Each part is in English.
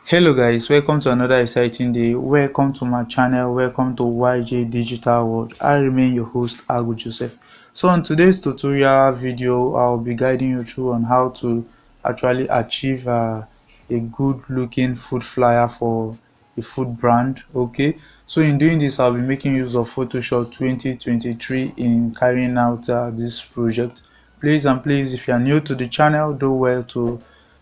Hello guys, welcome to another exciting day. Welcome to my channel. Welcome to YJ Digital World. I remain your host Agu Joseph. So in today's tutorial video, I'll be guiding you through on how to actually achieve a good looking food flyer for a food brand. Okay, so in doing this, I'll be making use of Photoshop 2023 in carrying out this project. Please if you are new to the channel, do well to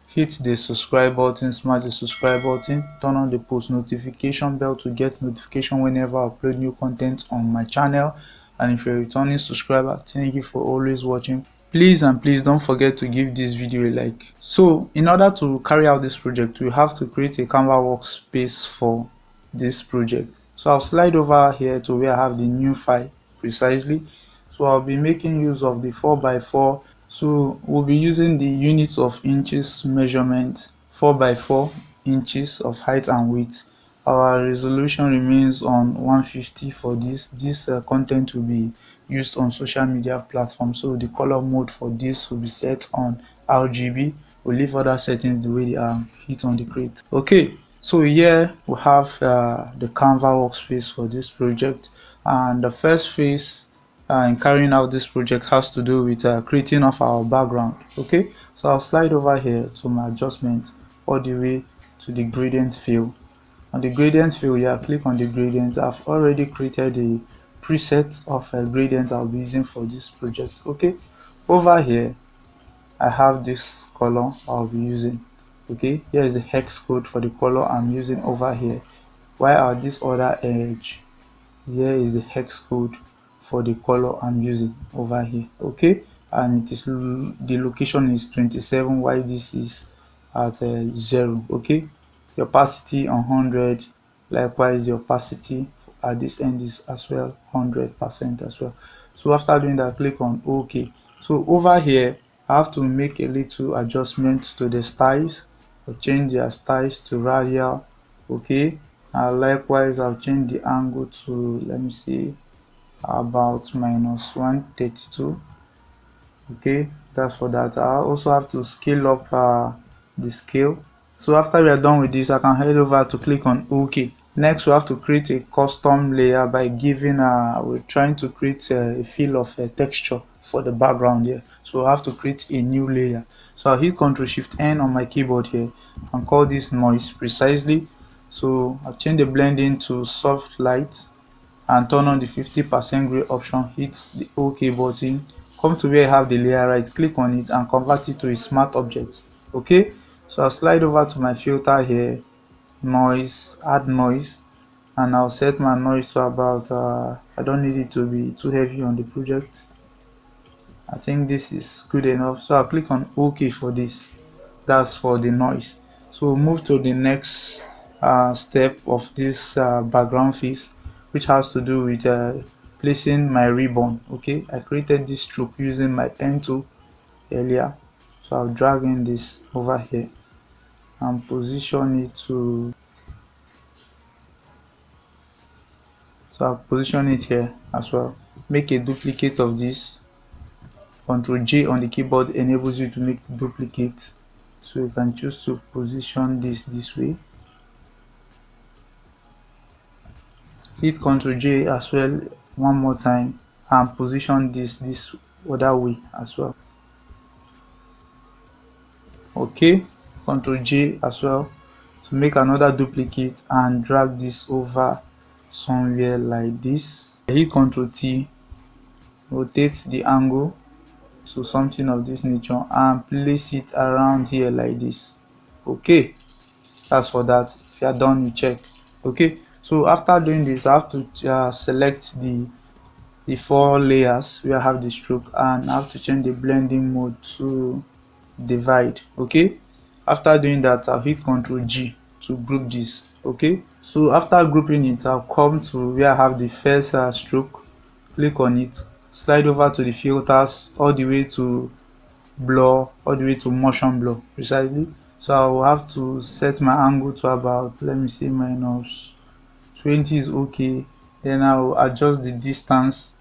hit the subscribe button, smash the subscribe button, turn on the post notification bell to get notification whenever I upload new content on my channel. And if you're a returning subscriber, thank you for always watching. Please don't forget to give this video a like. So in order to carry out this project, we have to create a Canva workspace for this project. So I'll slide over here to where I have the new file precisely. So I'll be making use of the 4x4. So we'll be using the units of inches measurement, 4x4 inches of height and width. Our resolution remains on 150 for this. This content will be used on social media platforms, so the color mode for this will be set on RGB. We'll leave other settings the way they are. Hit on the create. Okay, so here we have the Canva workspace for this project, and the first phase in carrying out this project has to do with creating of our background. Okay, so I'll slide over here to my adjustment all the way to the gradient field. On the gradient field here, click on the gradient. I've already created the preset of a gradient I'll be using for this project. Okay, over here I have this color I'll be using. Okay, here is the hex code for the color I'm using over here, while at this other edge here is the hex code for the color I'm using over here. Okay, and it is the location is 27 while this is at 0. Okay, the opacity on 100, likewise the opacity at this end is as well 100% as well. So after doing that, click on OK. So over here I have to make a little adjustment to the styles. I'll change their styles to radial. Okay, likewise I'll change the angle to, let me see, about minus 132. Okay, that's for that. I also have to scale up the scale. So after we are done with this, I can head over to click on OK. Next we have to create a custom layer by giving we're trying to create a feel of a texture for the background here, so I have to create a new layer. So I'll hit Ctrl Shift N on my keyboard here and call this noise precisely. So I'll change the blending to soft light and turn on the 50% gray option. Hit the OK button, come to where I have the layer, right click on it and convert it to a smart object. Okay, so I'll slide over to my filter here, noise, add noise, and I'll set my noise to about I don't need it to be too heavy on the project. I think this is good enough, so I'll click on OK for this. That's for the noise. So we'll move to the next step of this background face, which has to do with placing my ribbon. Okay, I created this stroke using my pen tool earlier, so I'll drag in this over here and position it to, so I'll position it here as well. Make a duplicate of this. Ctrl J on the keyboard enables you to make duplicate, so you can choose to position this way. Hit Ctrl J as well one more time and position this other way as well. Okay, Ctrl J as well to make another duplicate and drag this over somewhere like this. Hit Ctrl T, rotate the angle so something of this nature and place it around here like this. Okay, that's for that. If you are done, you check. Okay, so after doing this, I have to select the 4 layers where I have the stroke, and I have to change the blending mode to divide. Okay, after doing that, I'll hit Ctrl G to group this. Okay, so after grouping it, I'll come to where I have the first stroke, click on it, slide over to the filters all the way to blur, all the way to motion blur precisely. So I will have to set my angle to about, let me see, minus 20 is okay. Then I will adjust the distance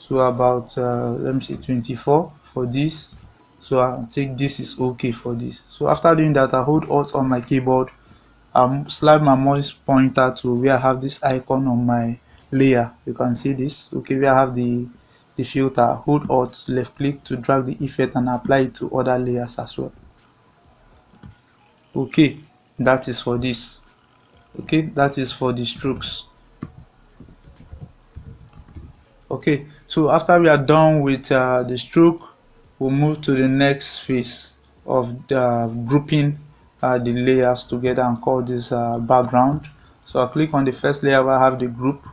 to about let me see, 24 for this. So I'll take this is okay for this. So after doing that, I hold Alt on my keyboard slide my mouse pointer to where I have this icon on my layer. You can see this. Okay, where I have the filter. Hold Alt left click to drag the effect and apply it to other layers as well. Okay, that is for this. Okay, that is for the strokes. Okay, so after we are done with the stroke, we'll move to the next phase of the grouping the layers together and call this background. So I'll click on the first layer where I have the group,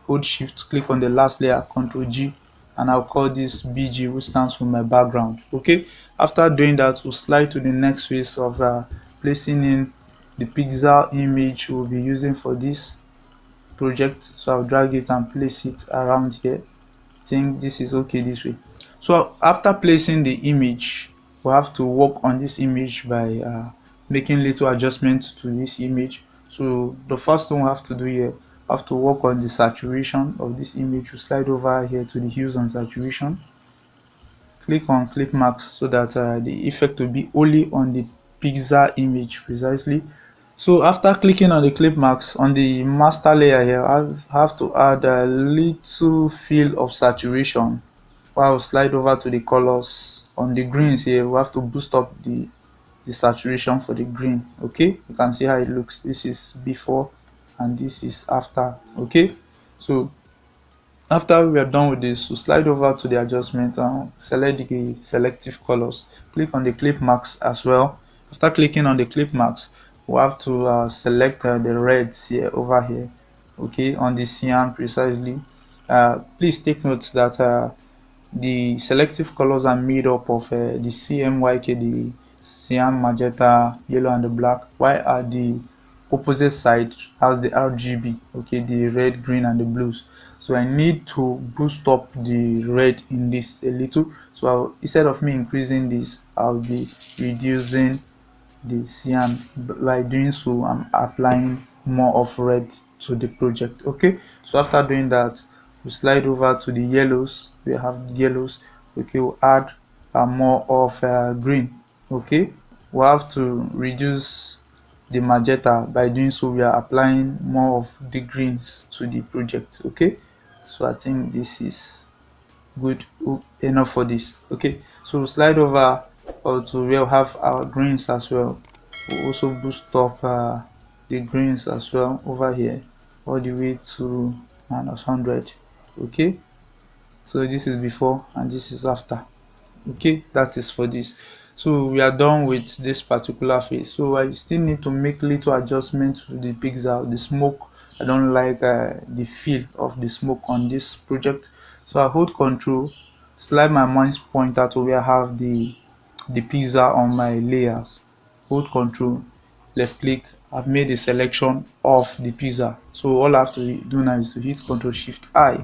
hold shift, click on the last layer, Ctrl G, and I'll call this BG, which stands for my background. Okay, after doing that, we'll slide to the next phase of placing in the pixel image we'll be using for this project. So I'll drag it and place it around here. Think this is okay this way. So after placing the image, we have to work on this image by making little adjustments to this image. So the first thing we have to do here, we have to work on the saturation of this image. We slide over here to the hues and saturation, click on clip marks so that the effect will be only on the pixel image precisely. So after clicking on the clip marks on the master layer here, I have to add a little feel of saturation. While slide over to the colors on the greens here, we have to boost up the saturation for the green. Okay, you can see how it looks. This is before and this is after. Okay, so after we are done with this, we'll slide over to the adjustment and select the selective colors. Click on the clip marks as well. After clicking on the clip marks, we have to select the reds here over here. Okay, on the cyan precisely. Please take note that the selective colors are made up of the CMYK, the cyan, magenta, yellow, and the black. While at the opposite side has the RGB, okay, the red, green, and the blues. So I need to boost up the red in this a little. So instead of me increasing this, I'll be reducing the cyan. By doing so, I'm applying more of red to the project. Okay, so after doing that, we slide over to the yellows. We have yellows. Okay, we'll add more of green. Okay, we have to reduce the magenta. By doing so, we are applying more of the greens to the project. Okay, so I think this is good enough for this. Okay, so we'll slide over to where we have our greens as well. We'll also boost up the greens as well over here all the way to -100. Okay, so this is before and this is after. Okay, that is for this. So we are done with this particular phase. So I still need to make little adjustments to the pixel, the smoke. I don't like the feel of the smoke on this project. So I hold Control, slide my mouse pointer to where I have the pixel on my layers. Hold Control, left click. I've made a selection of the pixel. So all I have to do now is to hit Ctrl Shift I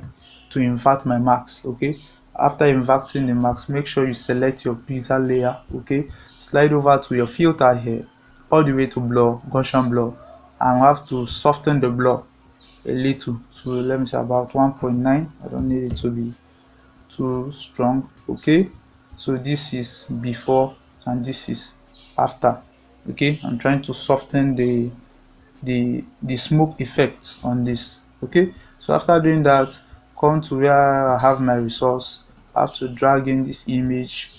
to invert my marks. Okay, after inverting the marks, make sure you select your pixel layer. Okay, slide over to your filter here all the way to blur, Gaussian blur, and we have to soften the blur a little. So let me say about 1.9. I don't need it to be too strong. Okay, so this is before and this is after. Okay, I'm trying to soften the smoke effect on this. Okay, so after doing that, come to where I have my resource. I have to drag in this image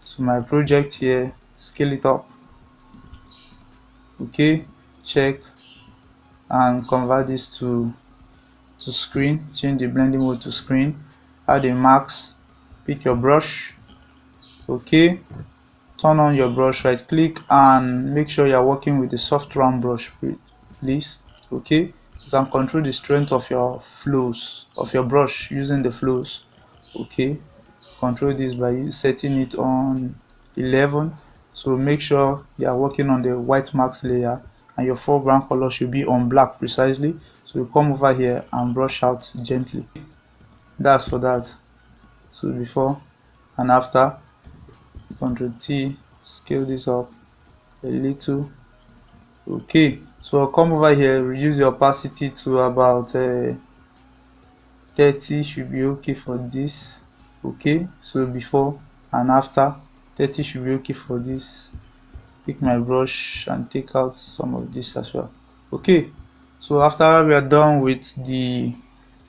to my project here, scale it up. Okay, check and convert this to screen. Change the blending mode to screen. Add the marks, pick your brush. Okay, turn on your brush, right click and make sure you're working with the soft round brush, please. Okay, you can control the strength of your flows of your brush using the flows. Okay, control this by setting it on 11. So make sure you are working on the white marks layer and your foreground color should be on black precisely. So you come over here and brush out gently. That's for that. So before and after, Ctrl T, scale this up a little. Okay, so I'll come over here, reduce the opacity to about 30. Should be okay for this. Okay, so before and after, 30 should be okay for this. Pick my brush and take out some of this as well. Okay, so after we are done with the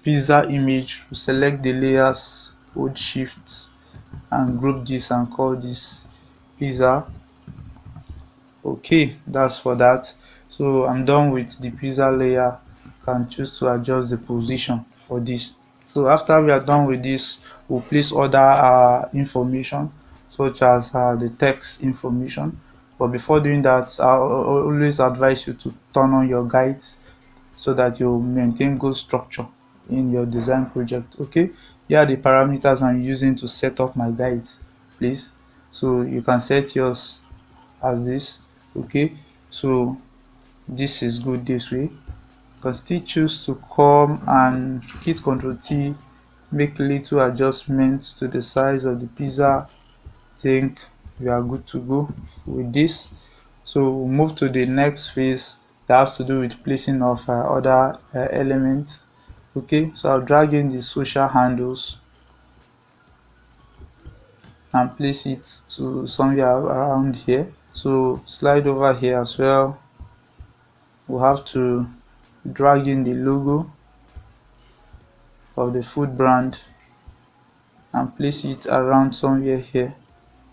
pizza image, we select the layers, hold shift and group this and call this pizza. Okay, that's for that. So I'm done with the pizza layer. Can choose to adjust the position for this. So after we are done with this, we'll place other information such as the text information. But before doing that, I always advise you to turn on your guides so that you maintain good structure in your design project. Okay, here are the parameters I'm using to set up my guides, please. So you can set yours as this. Okay, so this is good this way. You can still choose to come and hit Ctrl T, make little adjustments to the size of the pizza. Think we are good to go with this. So we'll move to the next phase that has to do with placing of other elements. Okay, so I'll drag in the social handles and place it to somewhere around here. So slide over here as well. We'll have to drag in the logo of the food brand and place it around somewhere here.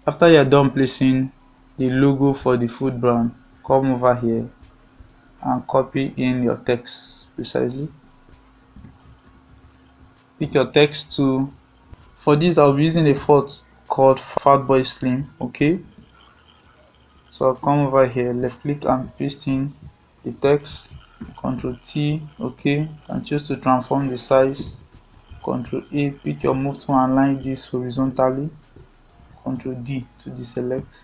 After you're done placing the logo for the food brand, come over here and copy in your text precisely. Pick your text tool. For this, I'll be using a font called Fatboy Slim. Okay, so I'll come over here, left click and paste in the text. Ctrl T. Okay, and choose to transform the size. Ctrl A, pick your move to align this horizontally. Ctrl D to deselect.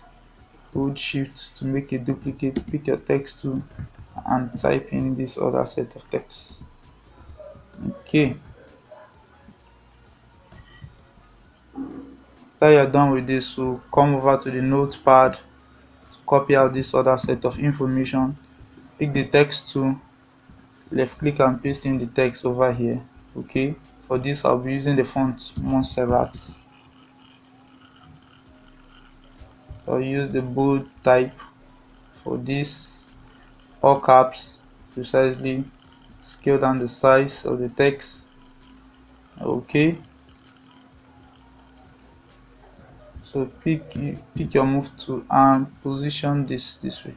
Hold shift to make a duplicate. Pick your text tool and type in this other set of text. Okay, after you're done with this, we'll come over to the notepad, copy out this other set of information, pick the text tool, left click and paste in the text over here. Okay, for this I'll be using the font Montserrat. So I'll use the bold type for this, all caps precisely, scale down the size of the text. Okay, so pick your move tool and position this way.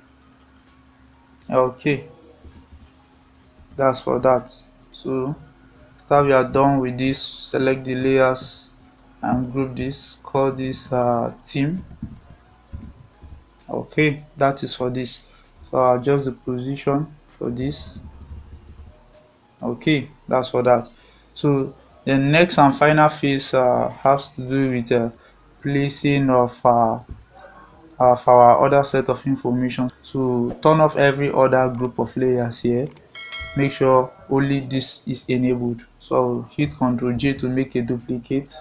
Okay, that's for that. So after we are done with this, select the layers and group this, call this theme. Okay, that is for this. So I'll adjust the position for this. Okay, that's for that. So the next and final phase has to do with placing of our other set of information. So turn off every other group of layers here. Make sure only this is enabled. So I'll hit Ctrl J to make a duplicate.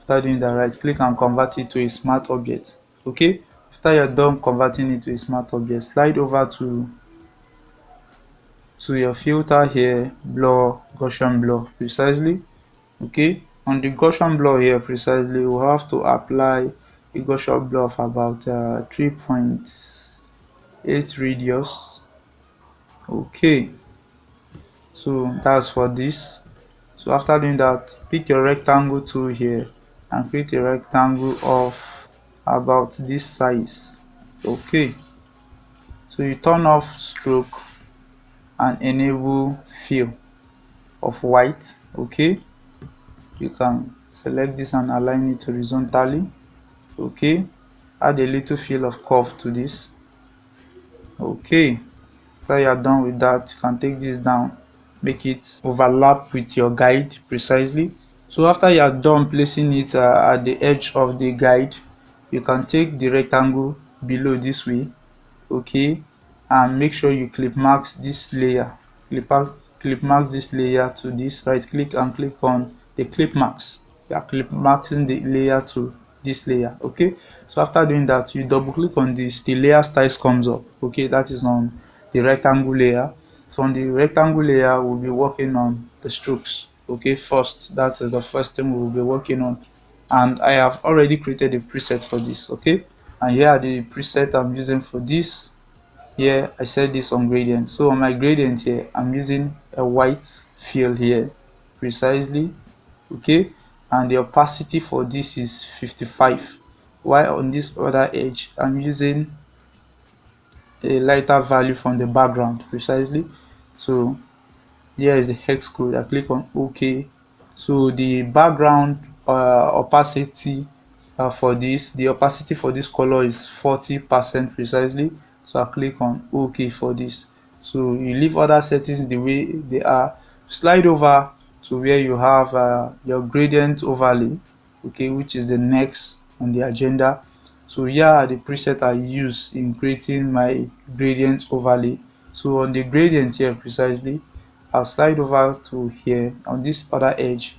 After doing that, right click and convert it to a smart object. Okay, after you're done converting it to a smart object, slide over to your filter here, blur, Gaussian blur precisely. Okay, on the Gaussian blur here precisely, we'll have to apply a Gaussian blur of about 3.8 radius. Okay, so that's for this. So after doing that, pick your rectangle tool here and create a rectangle of about this size. Okay, so you turn off stroke and enable fill of white. Okay, you can select this and align it horizontally. Okay, add a little fill of curve to this. Okay, after you are done with that, you can take this down, make it overlap with your guide precisely. So after you are done placing it at the edge of the guide, you can take the rectangle below this way. Okay, and make sure you clip marks this layer, clip marks this layer to this. Right click and click on the clip marks. You are clip marking the layer to this layer. Okay, so after doing that, you double click on this, the layer styles comes up. Okay, that is on the rectangle layer. So on the rectangle layer, we'll be working on the strokes. Okay, first, that is the first thing we will be working on, and I have already created a preset for this. Okay, and here are the preset I'm using for this. here I set this on gradient. So on my gradient here, I'm using a white fill here precisely, okay, and the opacity for this is 55, while on this other edge I'm using a lighter value from the background precisely. So here is the hex code. I click on OK. So the background opacity for this, the opacity for this color is 40% precisely. So I click on OK for this. So you leave other settings the way they are. Slide over to where you have your gradient overlay, okay, which is the next on the agenda. So here are the presets I use in creating my gradient overlay. So on the gradient here precisely, I'll slide over to here. On this other edge,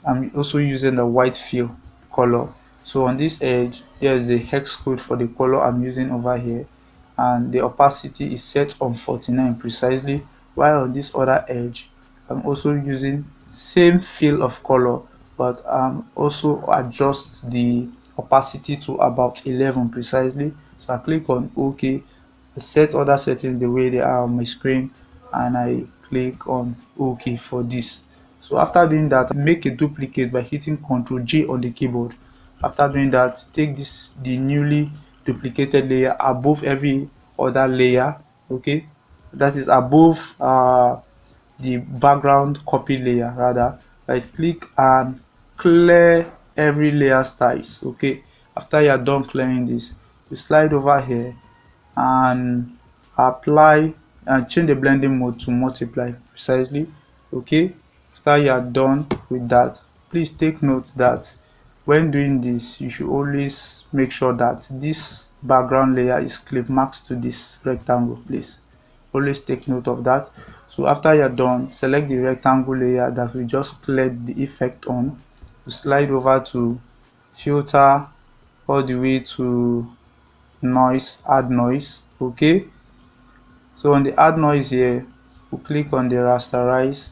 I'm also using the white fill color. So on this edge, here is the hex code for the color I'm using over here, and the opacity is set on 49 precisely, while on this other edge I'm also using same fill of color, but also adjust the opacity to about 11 precisely. So I click on OK, set other settings the way they are on my screen, and I click on OK for this. So after doing that, make a duplicate by hitting Ctrl J on the keyboard. After doing that, take the newly duplicated layer above every other layer, okay, that is above the background copy layer rather. Right click and clear every layer styles, okay. After you are done clearing this, you slide over here and apply and change the blending mode to multiply precisely, okay. After you are done with that, please take note that when doing this, you should always make sure that this background layer is clip masked to this rectangle. Please always take note of that. So after you're done, select the rectangle layer that we just cleared the effect on. You slide over to filter all the way to noise, add noise, okay. So on the add noise here, we'll click on the rasterize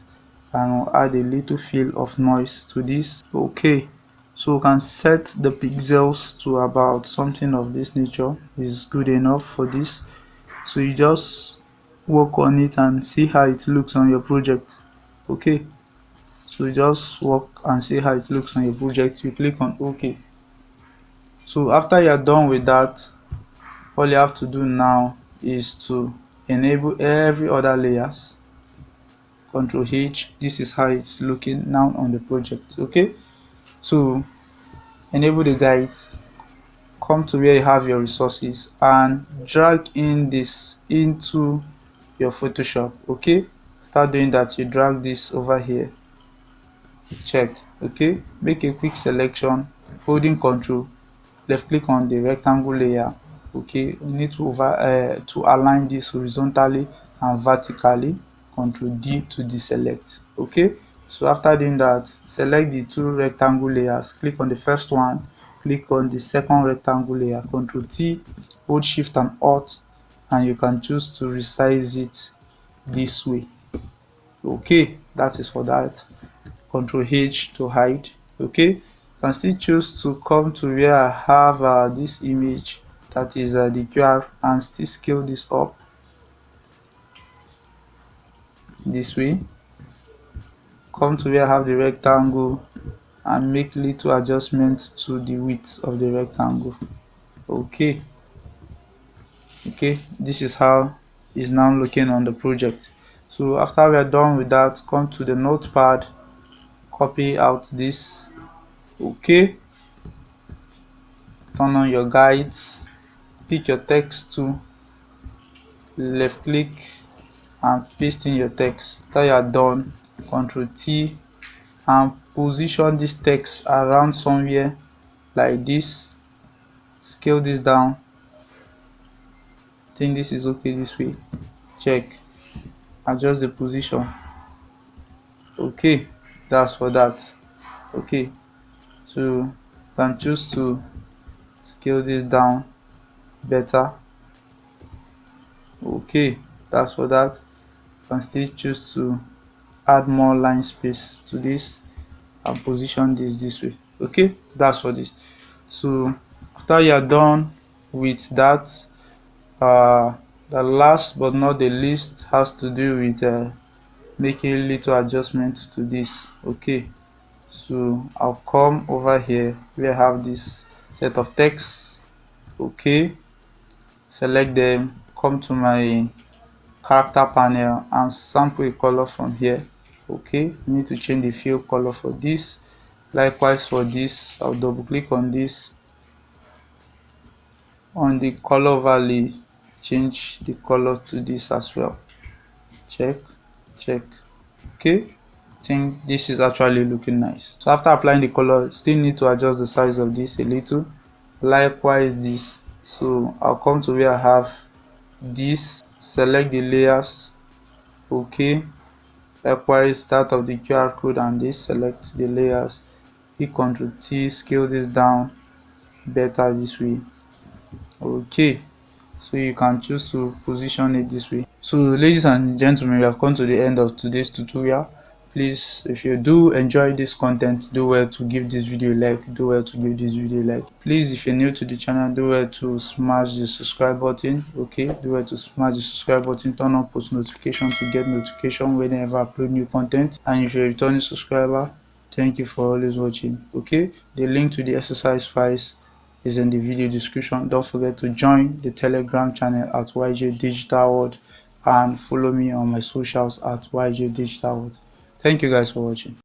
and we'll add a little feel of noise to this, okay. So we can set the pixels to about something of this nature. Is good enough for this. So you just work on it and see how it looks on your project, okay. So you just work and see how it looks on your project. You click on OK. So after you're done with that, all you have to do now is to enable every other layers. Ctrl H. This is how it's looking now on the project, okay. So enable the guides, come to where you have your resources and drag in this into your Photoshop, okay. Start doing that, you drag this over here, check, okay. Make a quick selection, holding Ctrl, left click on the rectangle layer, okay. We need to align this horizontally and vertically. Ctrl D to deselect, okay. So after doing that, select the two rectangle layers, click on the first one, click on the second rectangle layer, Ctrl T, hold Shift and Alt, and you can choose to resize it this way, okay. That is for that. Ctrl H to hide, okay. You can still choose to come to where I have this image, that is the QR, and still scale this up this way. Come to where I have the rectangle and make little adjustments to the width of the rectangle, okay. This is how it's now looking on the project. So after we are done with that, come to the notepad, copy out this, okay. Turn on your guides, pick your text tool, left click and paste in your text. After you are done, Ctrl T and position this text around somewhere like this. Scale this down. I think this is okay this way. Check, adjust the position, okay. That's for that, okay. So you can choose to scale this down better, okay. That's for that. You can still choose to add more line space to this and position this way, okay. That's for this. So after you are done with that, The last but not the least has to do with making little adjustments to this. Okay, so I'll come over here where I have this set of texts. Okay, select them, come to my character panel and sample a color from here. Okay, you need to change the fill color for this. Likewise for this, I'll double click on this. On the color valley, change the color to this as well. Check, check. Okay, I think this is actually looking nice. So after applying the color, still need to adjust the size of this a little. Likewise this. So I'll come to where I have this, select the layers. Okay, likewise start of the QR code and this, select the layers, hit Ctrl T, scale this down better this way. Okay, so you can choose to position it this way. So ladies and gentlemen, we have come to the end of today's tutorial. Please, if you do enjoy this content, do well to give this video a like. Do well to give this video a like. Please, if you're new to the channel, do well to smash the subscribe button. Okay, do well to smash the subscribe button, turn on post notification to get notification whenever I upload new content. And if you're a returning subscriber, thank you for always watching. Okay, the link to the exercise files is in the video description. Don't forget to join the Telegram channel at YJ Digital World and follow me on my socials at YJ Digital World. Thank you guys for watching.